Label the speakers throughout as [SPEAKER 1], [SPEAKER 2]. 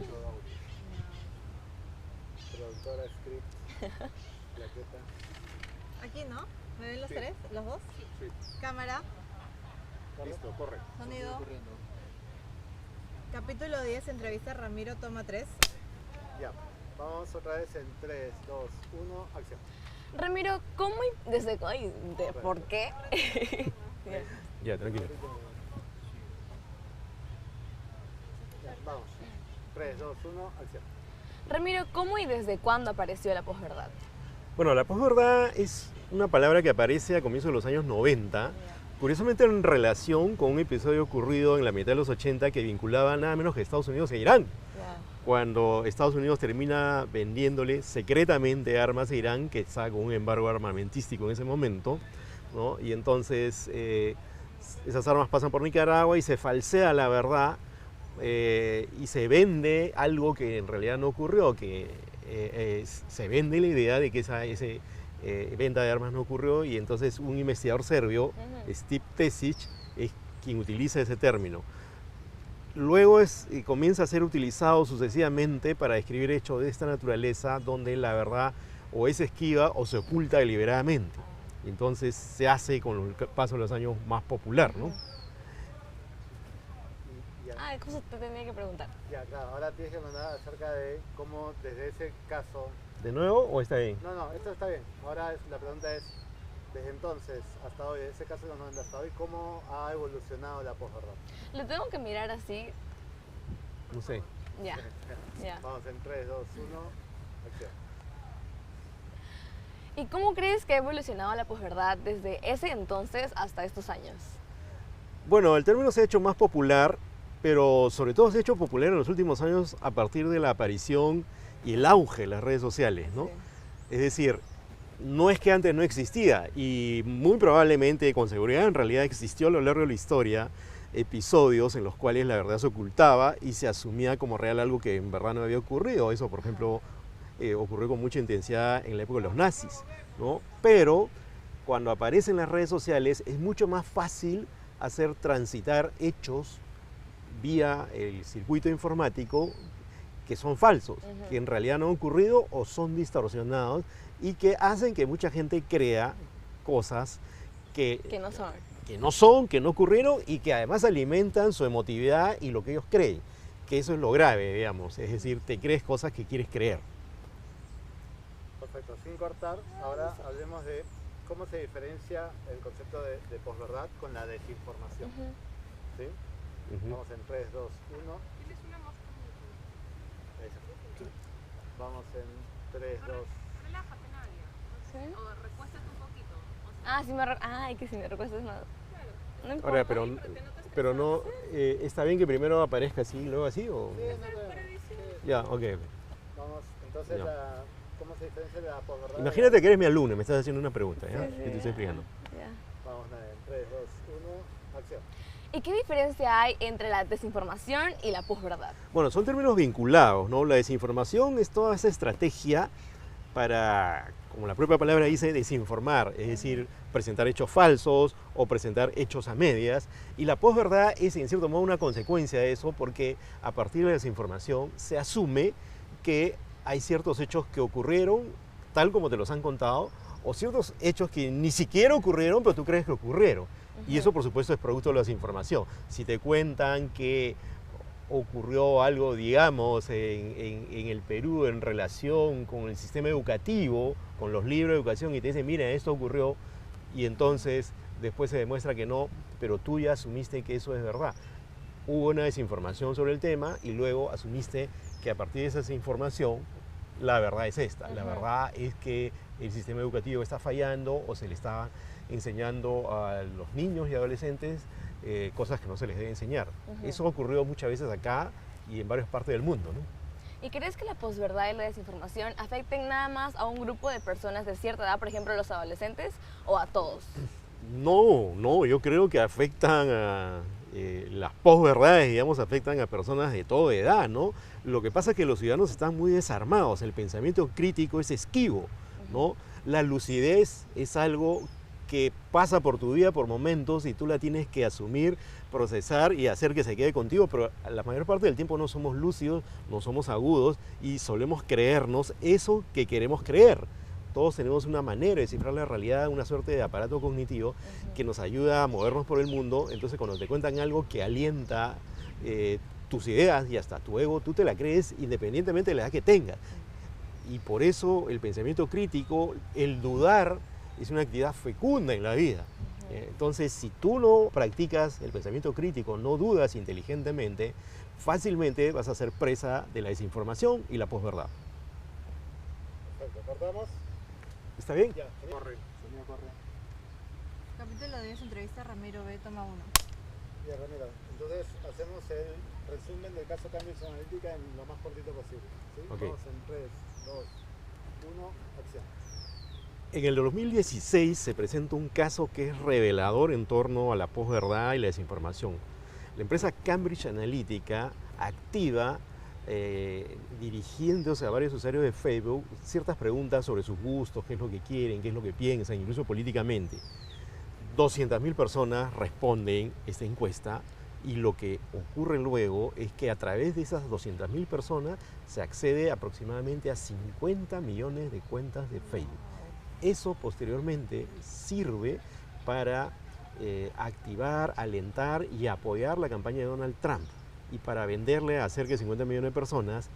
[SPEAKER 1] audio. Productora, script, plaqueta.
[SPEAKER 2] Aquí, ¿no? ¿Me ven los
[SPEAKER 1] Sí.
[SPEAKER 2] tres? ¿Los dos?
[SPEAKER 1] Sí.
[SPEAKER 2] Cámara,
[SPEAKER 1] Listo, corre.
[SPEAKER 2] sonido. Capítulo 10, entrevista Ramiro, toma 3.
[SPEAKER 1] Ya. Vamos otra vez en 3, 2, 1, acción.
[SPEAKER 3] Ramiro, ¿cómo y desde ay, por qué?
[SPEAKER 4] Ya, tranquilo.
[SPEAKER 1] Ya, vamos. 3, 2, 1, acción.
[SPEAKER 3] Ramiro, ¿cómo y desde cuándo apareció la posverdad?
[SPEAKER 4] Bueno, la posverdad es una palabra que aparece a comienzos de los años 90, curiosamente en relación con un episodio ocurrido en la mitad de los 80 que vinculaba nada menos que Estados Unidos e Irán. Cuando Estados Unidos termina vendiéndole secretamente armas a Irán, que está con un embargo armamentístico en ese momento, ¿no? Y entonces esas armas pasan por Nicaragua y se falsea la verdad y se vende algo que en realidad no ocurrió, que se vende la idea de que esa venta de armas no ocurrió, y entonces un investigador serbio, Steve Tesic, es quien utiliza ese término. Luego comienza a ser utilizado sucesivamente para describir hechos de esta naturaleza donde la verdad o es esquiva o se oculta deliberadamente. Entonces se hace con el paso de los años más popular, ¿no?
[SPEAKER 1] Ya.
[SPEAKER 3] Ah, cosa te tenía que preguntar.
[SPEAKER 1] Ya, claro, ahora tienes que mandar acerca de cómo desde ese caso...
[SPEAKER 4] ¿De nuevo o está bien?
[SPEAKER 1] No, esto está bien. Ahora la pregunta es, desde entonces hasta hoy, de ese caso de los 90 hasta hoy, ¿cómo ha evolucionado la posverdad?
[SPEAKER 3] Lo tengo que mirar así.
[SPEAKER 4] No sé.
[SPEAKER 3] Ya, ya.
[SPEAKER 1] Vamos en 3, 2, 1, acción.
[SPEAKER 3] ¿Y cómo crees que ha evolucionado la posverdad desde ese entonces hasta estos años?
[SPEAKER 4] Bueno, el término se ha hecho más popular, pero sobre todo se ha hecho popular en los últimos años a partir de la aparición y el auge de las redes sociales, ¿no?
[SPEAKER 3] Sí.
[SPEAKER 4] Es decir, no es que antes no existía, y muy probablemente, con seguridad, en realidad existió a lo largo de la historia episodios en los cuales la verdad se ocultaba y se asumía como real algo que en verdad no había ocurrido. Eso, por ejemplo, ocurrió con mucha intensidad en la época de los nazis, ¿no? Pero cuando aparecen las redes sociales es mucho más fácil hacer transitar hechos vía el circuito informático que son falsos, que en realidad no han ocurrido o son distorsionados, y que hacen que mucha gente crea cosas
[SPEAKER 3] Que no son.
[SPEAKER 4] que no ocurrieron, y que además alimentan su emotividad y lo que ellos creen, que eso es lo grave, digamos, es decir, te crees cosas que quieres creer.
[SPEAKER 1] Perfecto, sin cortar, ahora hablemos de cómo se diferencia el concepto de posverdad con la desinformación. ¿Sí? Vamos en 3, 2, 1. Vamos en 3, 2.
[SPEAKER 5] Relájate, Nadia.
[SPEAKER 3] ¿Sí?
[SPEAKER 5] O recuéstate un poquito. O sea,
[SPEAKER 3] Ah, ay, que si me recuestas más. No importa.
[SPEAKER 4] Ahora, pero no, ¿está bien que primero aparezca así y luego así? ¿O? Ya, ok.
[SPEAKER 1] Vamos, entonces,
[SPEAKER 4] Ya.
[SPEAKER 1] ¿cómo se diferencia de la posverdad?
[SPEAKER 4] Imagínate que eres mi alumno y me estás haciendo una pregunta, ¿ya?
[SPEAKER 3] Sí,
[SPEAKER 4] Que te estoy explicando.
[SPEAKER 3] Ya.
[SPEAKER 1] Vamos, Nadia, en 3, 2, 1, acción.
[SPEAKER 3] ¿Y qué diferencia hay entre la desinformación y la posverdad?
[SPEAKER 4] Bueno, son términos vinculados, ¿no? La desinformación es toda esa estrategia para, como la propia palabra dice, desinformar, es decir, presentar hechos falsos o presentar hechos a medias. Y la posverdad es, en cierto modo, una consecuencia de eso, porque a partir de la desinformación se asume que hay ciertos hechos que ocurrieron tal como te los han contado, o ciertos hechos que ni siquiera ocurrieron, pero tú crees que ocurrieron. Y eso, por supuesto, es producto de la desinformación. Si te cuentan que ocurrió algo, digamos, en el Perú en relación con el sistema educativo, con los libros de educación, y te dicen, mira, esto ocurrió, y entonces después se demuestra que no, pero tú ya asumiste que eso es verdad. Hubo una desinformación sobre el tema y luego asumiste que a partir de esa desinformación la verdad es esta. La verdad es que el sistema educativo está fallando o se le está enseñando a los niños y adolescentes cosas que no se les debe enseñar. Eso ocurrió muchas veces acá y en varias partes del mundo, ¿no?
[SPEAKER 3] ¿Y crees que la posverdad y la desinformación afecten nada más a un grupo de personas de cierta edad, por ejemplo, los adolescentes, o a todos?
[SPEAKER 4] No, yo creo que afectan a... las posverdades, digamos, afectan a personas de toda edad, ¿no? Lo que pasa es que los ciudadanos están muy desarmados, el pensamiento crítico es esquivo, ¿no? La lucidez es algo que pasa por tu vida por momentos y tú la tienes que asumir, procesar y hacer que se quede contigo, pero la mayor parte del tiempo no somos lúcidos, no somos agudos y solemos creernos eso que queremos creer. Todos tenemos una manera de descifrar la realidad, una suerte de aparato cognitivo que nos ayuda a movernos por el mundo. Entonces cuando te cuentan algo que alienta tus ideas y hasta tu ego, tú te la crees independientemente de la edad que tengas. Y por eso el pensamiento crítico, el dudar, es una actividad fecunda en la vida. Entonces, si tú no practicas el pensamiento crítico, no dudas inteligentemente, fácilmente vas a ser presa de la desinformación y la posverdad.
[SPEAKER 1] Perfecto, cortamos.
[SPEAKER 4] ¿Está bien?
[SPEAKER 1] Ya, corre. Sonido corre.
[SPEAKER 2] Capítulo 10, entrevista Ramiro B, toma 1.
[SPEAKER 1] Ya, Ramiro. Entonces, hacemos el resumen del caso Cambridge Analytica en lo más cortito posible. ¿Sí?
[SPEAKER 4] Ok.
[SPEAKER 1] Vamos en 3, 2, 1, acción.
[SPEAKER 4] En el 2016 se presenta un caso que es revelador en torno a la posverdad y la desinformación. La empresa Cambridge Analytica activa, dirigiéndose a varios usuarios de Facebook, ciertas preguntas sobre sus gustos, qué es lo que quieren, qué es lo que piensan, incluso políticamente. 200.000 personas responden esta encuesta y lo que ocurre luego es que a través de esas 200.000 personas se accede aproximadamente a 50 millones de cuentas de Facebook. Eso posteriormente sirve para activar, alentar y apoyar la campaña de Donald Trump y para venderle a cerca de 50 millones de personas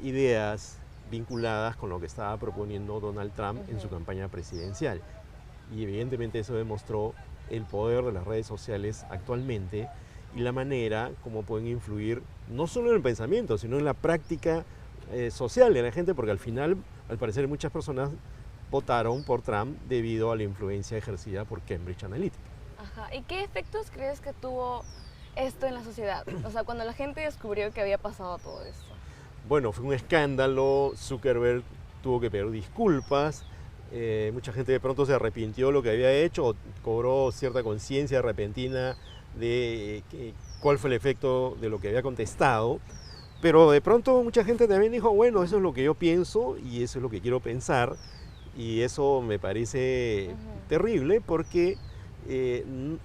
[SPEAKER 4] ideas vinculadas con lo que estaba proponiendo Donald Trump en su campaña presidencial. Y evidentemente eso demostró el poder de las redes sociales actualmente y la manera como pueden influir no solo en el pensamiento, sino en la práctica social de la gente, porque al final, al parecer, muchas personas votaron por Trump debido a la influencia ejercida por Cambridge Analytica.
[SPEAKER 3] Ajá. ¿Y qué efectos crees que tuvo esto en la sociedad? O sea, cuando la gente descubrió que había pasado todo esto.
[SPEAKER 4] Bueno, fue un escándalo, Zuckerberg tuvo que pedir disculpas, mucha gente de pronto se arrepintió de lo que había hecho, o cobró cierta conciencia repentina de cuál fue el efecto de lo que había contestado, pero de pronto mucha gente también dijo, bueno, eso es lo que yo pienso y eso es lo que quiero pensar, y eso me parece terrible porque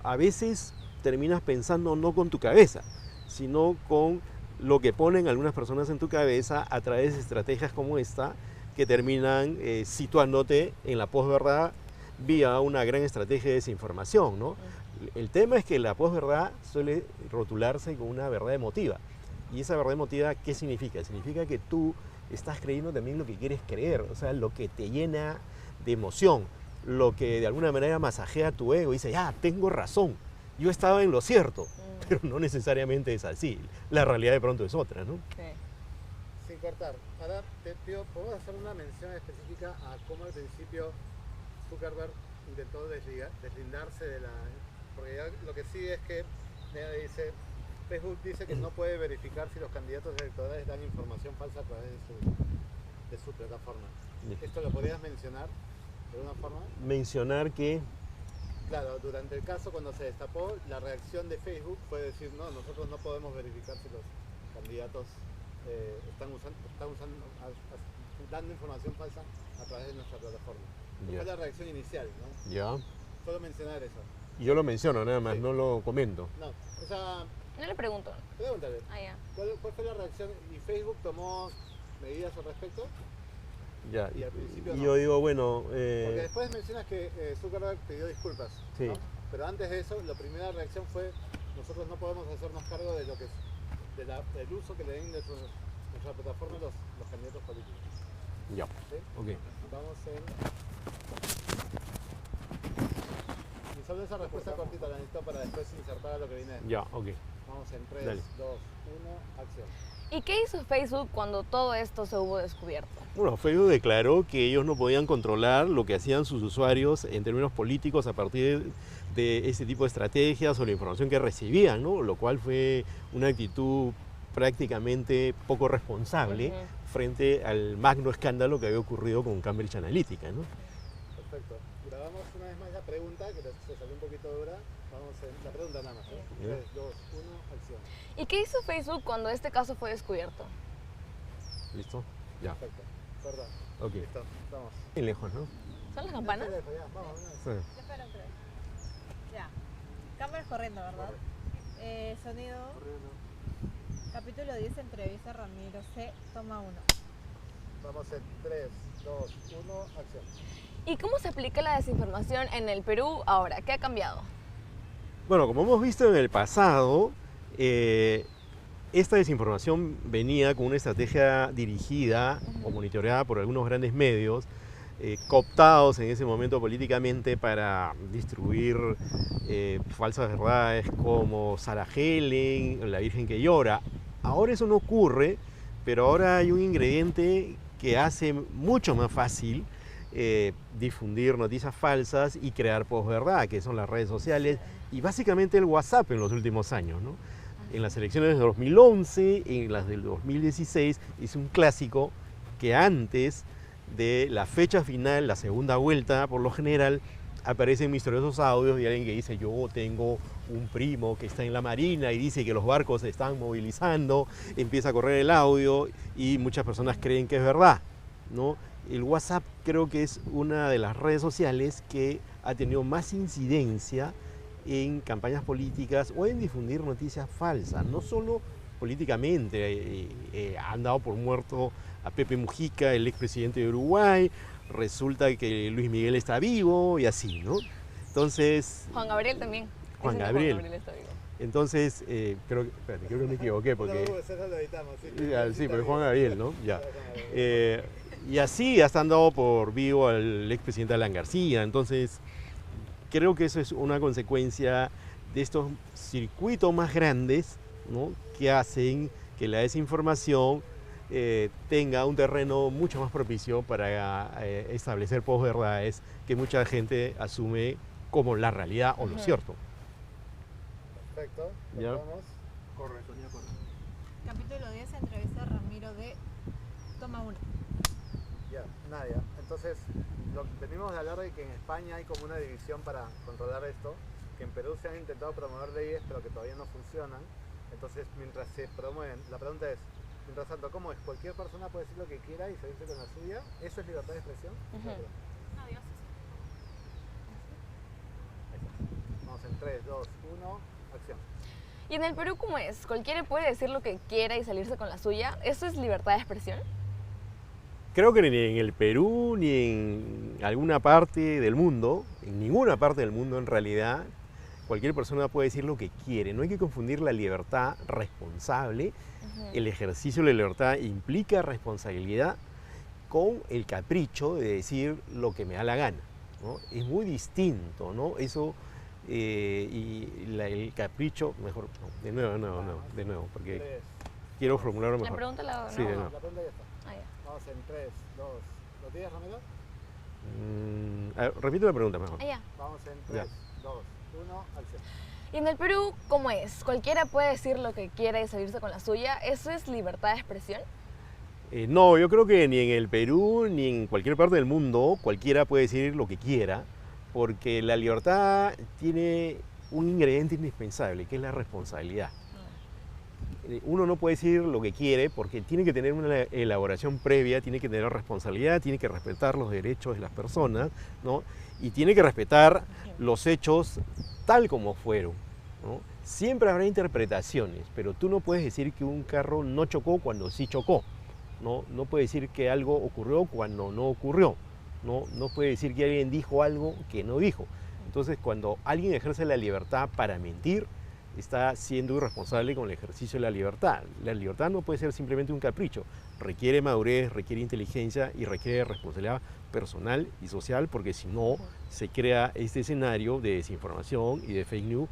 [SPEAKER 4] a veces terminas pensando no con tu cabeza, sino con lo que ponen algunas personas en tu cabeza a través de estrategias como esta, que terminan situándote en la posverdad vía una gran estrategia de desinformación, ¿no? El tema es que la posverdad suele rotularse con una verdad emotiva. ¿Y esa verdad emotiva qué significa? Significa que tú estás creyendo también lo que quieres creer, o sea, lo que te llena de emoción, lo que de alguna manera masajea tu ego y dice, ya, tengo razón, yo estaba en lo cierto, pero no necesariamente es así. La realidad de pronto es otra, ¿no?
[SPEAKER 3] Sí.
[SPEAKER 1] Sin cortar. Ahora te pido, ¿podemos hacer una mención específica a cómo al principio Zuckerberg intentó deslindarse de la... Porque ya lo que sí es que dice, Facebook dice que no puede verificar si los candidatos electorales dan información falsa a través de su plataforma. ¿Esto lo podrías mencionar de alguna forma?
[SPEAKER 4] Mencionar que...
[SPEAKER 1] Claro, durante el caso cuando se destapó, la reacción de Facebook fue decir, no, nosotros no podemos verificar si los candidatos están dando información falsa a través de nuestra plataforma.
[SPEAKER 4] Ya.
[SPEAKER 1] Fue la reacción inicial, ¿no?
[SPEAKER 4] Ya.
[SPEAKER 1] Solo mencionar eso.
[SPEAKER 4] Yo lo menciono nada más,
[SPEAKER 1] Sí.
[SPEAKER 4] no lo comento.
[SPEAKER 1] No, o sea,
[SPEAKER 3] No le pregunto.
[SPEAKER 1] pregúntale,
[SPEAKER 3] Ah, ya.
[SPEAKER 1] ¿cuál fue la reacción? ¿Y Facebook tomó medidas al respecto?
[SPEAKER 4] Ya.
[SPEAKER 1] Y al principio
[SPEAKER 4] Y
[SPEAKER 1] no.
[SPEAKER 4] yo digo, bueno...
[SPEAKER 1] Porque después mencionas que Zuckerberg pidió disculpas,
[SPEAKER 4] Sí.
[SPEAKER 1] ¿no? Pero antes de eso, la primera reacción fue, nosotros no podemos hacernos cargo de lo que del uso que le den de nuestra plataforma los candidatos políticos.
[SPEAKER 4] Ya.
[SPEAKER 1] ¿Sí?
[SPEAKER 4] Ok.
[SPEAKER 1] Vamos en... Y solo esa respuesta cortita la necesito para después insertar a lo que viene después.
[SPEAKER 4] Ya, ok.
[SPEAKER 1] Vamos en 3,
[SPEAKER 4] Dale.
[SPEAKER 1] 2, 1, acción.
[SPEAKER 3] ¿Y qué hizo Facebook cuando todo esto se hubo descubierto?
[SPEAKER 4] Bueno, Facebook declaró que ellos no podían controlar lo que hacían sus usuarios en términos políticos a partir de ese tipo de estrategias o la información que recibían, ¿no? Lo cual fue una actitud prácticamente poco responsable frente al magno escándalo que había ocurrido con Cambridge Analytica, ¿no?
[SPEAKER 1] Perfecto. Grabamos una vez más la pregunta, que se salió un poquito dura. Vamos en la pregunta nada más. ¿eh? 3, 2, 1, acción.
[SPEAKER 3] ¿Y qué hizo Facebook cuando este caso fue descubierto?
[SPEAKER 4] ¿Listo? Ya.
[SPEAKER 1] Perfecto. Perdón.
[SPEAKER 4] Ok.
[SPEAKER 1] Listo. Vamos.
[SPEAKER 4] Bien lejos, ¿no?
[SPEAKER 3] ¿Son las campanas?
[SPEAKER 1] Ya, vamos,
[SPEAKER 4] Sí.
[SPEAKER 2] Ya fueron tres. Ya. Cámaras corriendo, ¿verdad? Sonido. Capítulo 10, entrevista Ramiro C. Toma 1.
[SPEAKER 1] vamos en 3, 2, 1, acción.
[SPEAKER 3] ¿Y cómo se aplica la desinformación en el Perú ahora? ¿Qué ha cambiado?
[SPEAKER 4] Bueno, como hemos visto en el pasado, esta desinformación venía con una estrategia dirigida o monitoreada por algunos grandes medios, cooptados en ese momento políticamente para distribuir falsas verdades como Sarah Helen, la Virgen que llora. Ahora eso no ocurre, pero ahora hay un ingrediente que hace mucho más fácil difundir noticias falsas y crear posverdad, que son las redes sociales y básicamente el WhatsApp en los últimos años, ¿no? En las elecciones de 2011, en las del 2016, hizo un clásico que antes de la fecha final, la segunda vuelta, por lo general, aparecen misteriosos audios de alguien que dice: yo tengo un primo que está en la marina y dice que los barcos se están movilizando, empieza a correr el audio y muchas personas creen que es verdad, ¿no? El WhatsApp creo que es una de las redes sociales que ha tenido más incidencia en campañas políticas o en difundir noticias falsas, no solo políticamente. Han dado por muerto a Pepe Mujica, el expresidente de Uruguay, resulta que Luis Miguel está vivo y así, ¿no? Entonces...
[SPEAKER 3] Juan Gabriel también.
[SPEAKER 4] Juan
[SPEAKER 3] Dicen que
[SPEAKER 4] Gabriel.
[SPEAKER 3] Juan Gabriel está vivo.
[SPEAKER 4] Entonces, creo que me equivoqué porque...
[SPEAKER 1] No, eso lo editamos, sí.
[SPEAKER 4] Sí, pero Juan Gabriel, ¿no? Ya. Y así ya están dando por vivo al expresidente Alan García. Entonces, creo que eso es una consecuencia de estos circuitos más grandes, ¿no? Que hacen que la desinformación tenga un terreno mucho más propicio para establecer posverdades que mucha gente asume como la realidad o lo cierto.
[SPEAKER 1] Perfecto,
[SPEAKER 4] Ya.
[SPEAKER 1] vamos. Corre, Sonia, corre.
[SPEAKER 2] Capítulo 10, entrevista Ramiro D. Toma 1.
[SPEAKER 1] Ya, Nadia. Entonces, venimos de hablar de que en España hay como una división para controlar esto, que en Perú se han intentado promover leyes, pero que todavía no funcionan. Entonces, mientras se promueven, la pregunta es, mientras tanto, ¿cómo es? ¿Cualquier persona puede decir lo que quiera y salirse con la suya? ¿Eso es libertad de expresión?
[SPEAKER 3] Ujú.
[SPEAKER 5] No, Dios,
[SPEAKER 1] Ahí está. Vamos en 3, 2, 1, acción.
[SPEAKER 3] ¿Y en el Perú cómo es? ¿Cualquiera puede decir lo que quiera y salirse con la suya? ¿Eso es libertad de expresión?
[SPEAKER 4] Creo que ni en el Perú ni en alguna parte del mundo, en ninguna parte del mundo en realidad, cualquier persona puede decir lo que quiere. No hay que confundir la libertad responsable. El ejercicio de la libertad implica responsabilidad con el capricho de decir lo que me da la gana, ¿no? Es muy distinto, ¿no? Eso el capricho, mejor, no, de nuevo, porque
[SPEAKER 1] 3.
[SPEAKER 4] quiero formularlo
[SPEAKER 3] La
[SPEAKER 4] mejor.
[SPEAKER 3] pregunta la hago,
[SPEAKER 4] Sí,
[SPEAKER 3] ¿no?
[SPEAKER 4] de nuevo.
[SPEAKER 1] La pregunta ya está.
[SPEAKER 3] Ah, ya.
[SPEAKER 1] Vamos en 3, 2. ¿Lo tienes, Ramiro?
[SPEAKER 4] Repite la pregunta mejor.
[SPEAKER 3] Ah, ya.
[SPEAKER 1] Vamos en
[SPEAKER 4] Ya.
[SPEAKER 1] 3, 2, 1, acción.
[SPEAKER 3] ¿Y en el Perú cómo es? ¿Cualquiera puede decir lo que quiera y salirse con la suya? ¿Eso es libertad de expresión?
[SPEAKER 4] No, yo creo que ni en el Perú ni en cualquier parte del mundo cualquiera puede decir lo que quiera, porque la libertad tiene un ingrediente indispensable, que es la responsabilidad. Uno no puede decir lo que quiere porque tiene que tener una elaboración previa, tiene que tener responsabilidad, tiene que respetar los derechos de las personas, ¿no? Y tiene que respetar los hechos tal como fueron, ¿no? Siempre habrá interpretaciones, pero tú no puedes decir que un carro no chocó cuando sí chocó, ¿no? No puedes decir que algo ocurrió cuando no ocurrió, ¿no? No puedes decir que alguien dijo algo que no dijo. Entonces, cuando alguien ejerce la libertad para mentir, está siendo irresponsable con el ejercicio de la libertad. La libertad no puede ser simplemente un capricho, requiere madurez, requiere inteligencia y requiere responsabilidad personal y social, porque si no se crea este escenario de desinformación y de fake news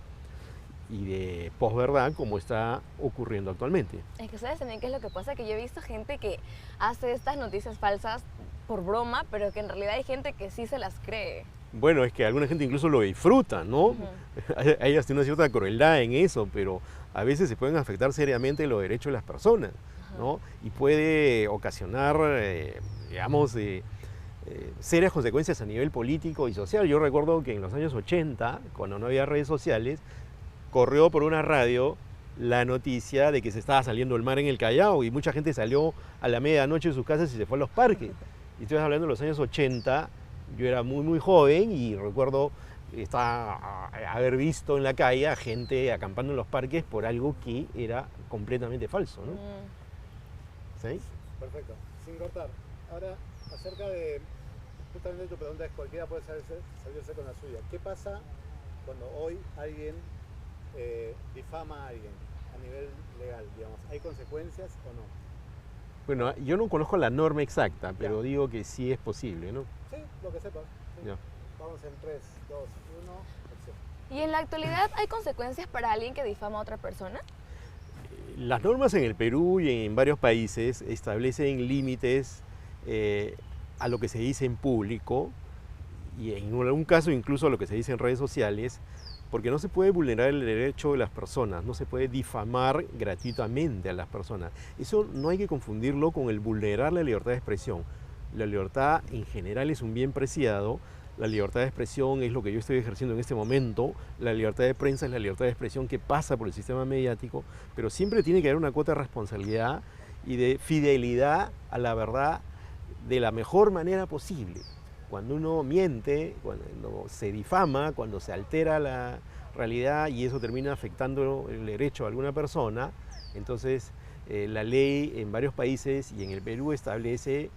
[SPEAKER 4] y de posverdad como está ocurriendo actualmente.
[SPEAKER 3] Es que sabes también qué es lo que pasa, que yo he visto gente que hace estas noticias falsas por broma, pero que en realidad hay gente que sí se las cree.
[SPEAKER 4] Bueno, es que alguna gente incluso lo disfruta, ¿no? Hay hasta una cierta crueldad en eso, pero a veces se pueden afectar seriamente los derechos de las personas, ¿no? Y puede ocasionar, digamos, serias consecuencias a nivel político y social. Yo recuerdo que en los años 80, cuando no había redes sociales, corrió por una radio la noticia de que se estaba saliendo el mar en el Callao y mucha gente salió a la medianoche de sus casas y se fue a los parques. Y estoy hablando de los años 80, Yo era muy joven y recuerdo haber visto en la calle a gente acampando en los parques por algo que era completamente falso, ¿no? ¿Sí?
[SPEAKER 1] Perfecto. Sin cortar. Ahora, acerca de, justamente tu pregunta es cualquiera puede salirse con la suya. ¿Qué pasa cuando hoy alguien difama a alguien a nivel legal, digamos? ¿Hay consecuencias o no?
[SPEAKER 4] Bueno, yo no conozco la norma exacta, pero
[SPEAKER 1] Ya.
[SPEAKER 4] digo que sí es posible, ¿no?
[SPEAKER 1] Sí, lo que sepas. Sí.
[SPEAKER 4] Ya.
[SPEAKER 1] Vamos en 3, 2, 1, acción.
[SPEAKER 3] ¿Y en la actualidad hay consecuencias para alguien que difama a otra persona?
[SPEAKER 4] Las normas en el Perú y en varios países establecen límites a lo que se dice en público y en algún caso incluso a lo que se dice en redes sociales, porque no se puede vulnerar el derecho de las personas, no se puede difamar gratuitamente a las personas. Eso no hay que confundirlo con el vulnerar la libertad de expresión. La libertad en general es un bien preciado. La libertad de expresión es lo que yo estoy ejerciendo en este momento. La libertad de prensa es la libertad de expresión que pasa por el sistema mediático, pero siempre tiene que haber una cuota de responsabilidad y de fidelidad a la verdad de la mejor manera posible. Cuando uno miente, cuando se difama, cuando se altera la realidad y eso termina afectando el derecho a alguna persona, entonces la ley en varios países y en el Perú establece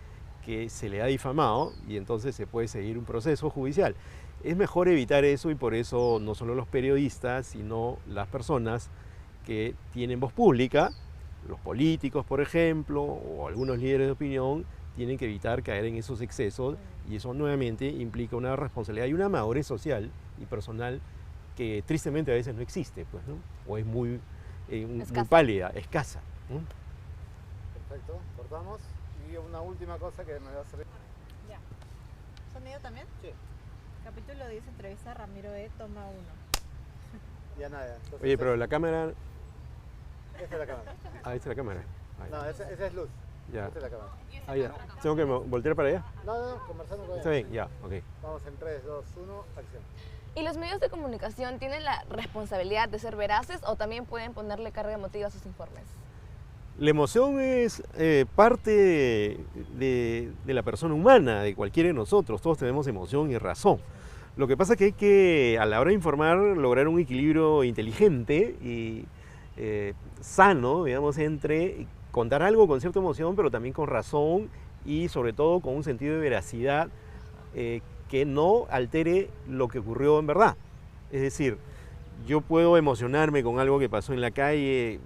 [SPEAKER 4] que se le ha difamado y entonces se puede seguir un proceso judicial. Es mejor evitar eso y por eso no solo los periodistas, sino las personas que tienen voz pública, los políticos, por ejemplo, o algunos líderes de opinión, tienen que evitar caer en esos excesos y eso nuevamente implica una responsabilidad y una madurez social y personal que tristemente a veces no existe, pues, ¿no? O es muy pálida, escasa, ¿no?
[SPEAKER 1] Perfecto, cortamos. Y una última cosa que me va a servir.
[SPEAKER 2] Ya. ¿Sonido también?
[SPEAKER 1] Sí.
[SPEAKER 2] Capítulo 10, entrevista a Ramiro E, toma 1.
[SPEAKER 1] Ya nada. Entonces,
[SPEAKER 4] Oye, pero la cámara...
[SPEAKER 1] esta es la cámara.
[SPEAKER 4] Ah, esta es la cámara. Ahí.
[SPEAKER 1] No, esa es luz.
[SPEAKER 4] Ya.
[SPEAKER 1] Esta es la cámara.
[SPEAKER 4] Ah, ya. ¿Tengo que voltear para allá?
[SPEAKER 1] No, conversando con
[SPEAKER 4] Está
[SPEAKER 1] ella.
[SPEAKER 4] bien, ya, ok.
[SPEAKER 1] Vamos en 3, 2, 1, acción.
[SPEAKER 3] ¿Y los medios de comunicación tienen la responsabilidad de ser veraces o también pueden ponerle carga emotiva a sus informes?
[SPEAKER 4] La emoción es parte de la persona humana, de cualquiera de nosotros. Todos tenemos emoción y razón. Lo que pasa es que hay que, a la hora de informar, lograr un equilibrio inteligente y sano, digamos, entre contar algo con cierta emoción, pero también con razón y sobre todo con un sentido de veracidad que no altere lo que ocurrió en verdad. Es decir, yo puedo emocionarme con algo que pasó en la calle,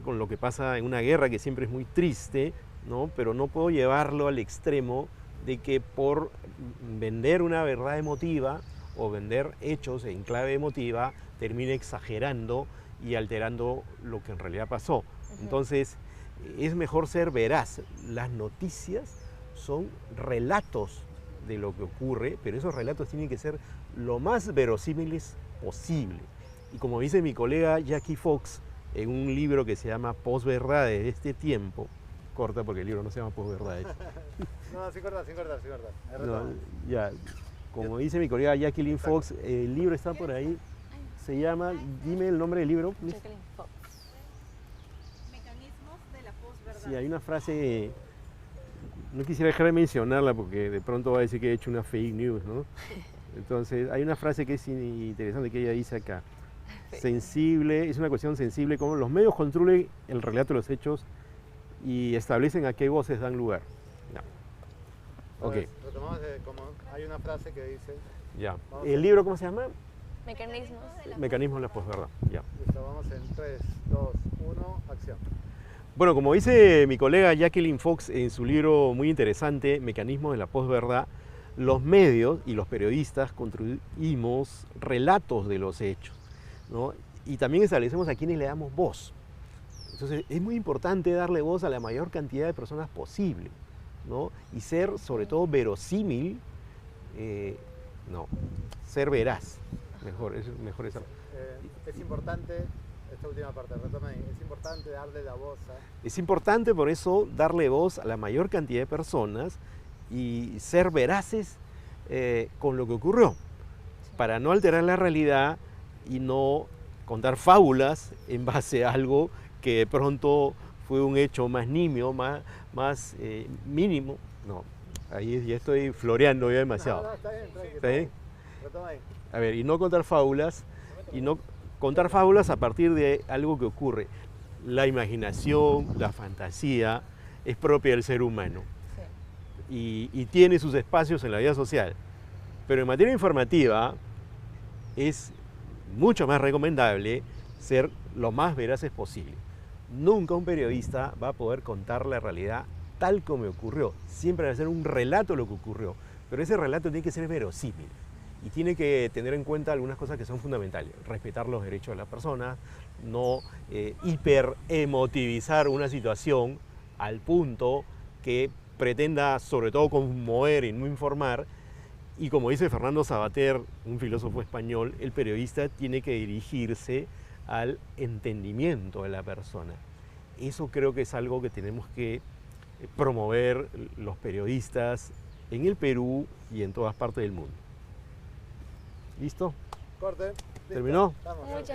[SPEAKER 4] con lo que pasa en una guerra que siempre es muy triste, ¿no? Pero no puedo llevarlo al extremo de que por vender una verdad emotiva o vender hechos en clave emotiva termine exagerando y alterando lo que en realidad pasó. Entonces, es mejor ser veraz. Las noticias son relatos de lo que ocurre, pero esos relatos tienen que ser lo más verosímiles posible. Y como dice mi colega Jackie Fox, en un libro que se llama Posverdades de este tiempo, corta porque el libro no se llama Posverdades.
[SPEAKER 1] No, sin cortar.
[SPEAKER 4] No, ya, como dice mi colega Jacqueline Fox, el libro está por ahí, se llama, dime el nombre del libro, please.
[SPEAKER 3] Jacqueline Fox.
[SPEAKER 2] Mecanismos de la posverdad.
[SPEAKER 4] Sí, hay una frase, no quisiera dejar de mencionarla porque de pronto va a decir que he hecho una fake news, ¿no? Entonces, hay una frase que es interesante que ella dice acá. Sensible, es una cuestión sensible, como los medios controlan el relato de los hechos y establecen a qué voces dan lugar. Ya. Ok,
[SPEAKER 1] Entonces, retomamos como hay una frase que dice,
[SPEAKER 4] ya.
[SPEAKER 1] Vamos
[SPEAKER 4] ¿El libro cómo se llama?
[SPEAKER 3] Mecanismos.
[SPEAKER 4] Mecanismos de la posverdad. Ya.
[SPEAKER 1] listo, vamos en 3, 2, 1, acción.
[SPEAKER 4] Bueno, como dice mi colega Jacqueline Fox en su libro muy interesante, Mecanismos de la posverdad, los medios y los periodistas construimos relatos de los hechos, ¿no? Y también establecemos a quienes le damos voz. Entonces es muy importante darle voz a la mayor cantidad de personas posible, ¿no? Y ser sobre todo verosímil, ser veraz, mejor esa.
[SPEAKER 1] Es importante, esta última parte, retoma ahí, es importante darle la voz a...
[SPEAKER 4] Es importante por eso darle voz a la mayor cantidad de personas y ser veraces con lo que ocurrió, para no alterar la realidad y no contar fábulas en base a algo que de pronto fue un hecho más nimio, más mínimo. No, Ahí ya estoy floreando ya demasiado.
[SPEAKER 1] No, está bien, tranquilo.
[SPEAKER 4] ¿Está bien?
[SPEAKER 1] Retoma ahí.
[SPEAKER 4] A ver, y no contar fábulas, y no contar fábulas a partir de algo que ocurre. La imaginación, la fantasía, es propia del ser humano y tiene sus espacios en la vida social. Pero en materia informativa es mucho más recomendable ser lo más veraces posible. Nunca un periodista va a poder contar la realidad tal como ocurrió. Siempre va a ser un relato de lo que ocurrió, pero ese relato tiene que ser verosímil y tiene que tener en cuenta algunas cosas que son fundamentales. Respetar los derechos de las personas, no hiperemotivizar una situación al punto que pretenda sobre todo conmover y no informar. Y como dice Fernando Savater, un filósofo español, el periodista tiene que dirigirse al entendimiento de la persona. Eso creo que es algo que tenemos que promover los periodistas en el Perú y en todas partes del mundo. ¿Listo?
[SPEAKER 1] Corte.
[SPEAKER 4] ¿Terminó?
[SPEAKER 1] Vamos.
[SPEAKER 3] Muchas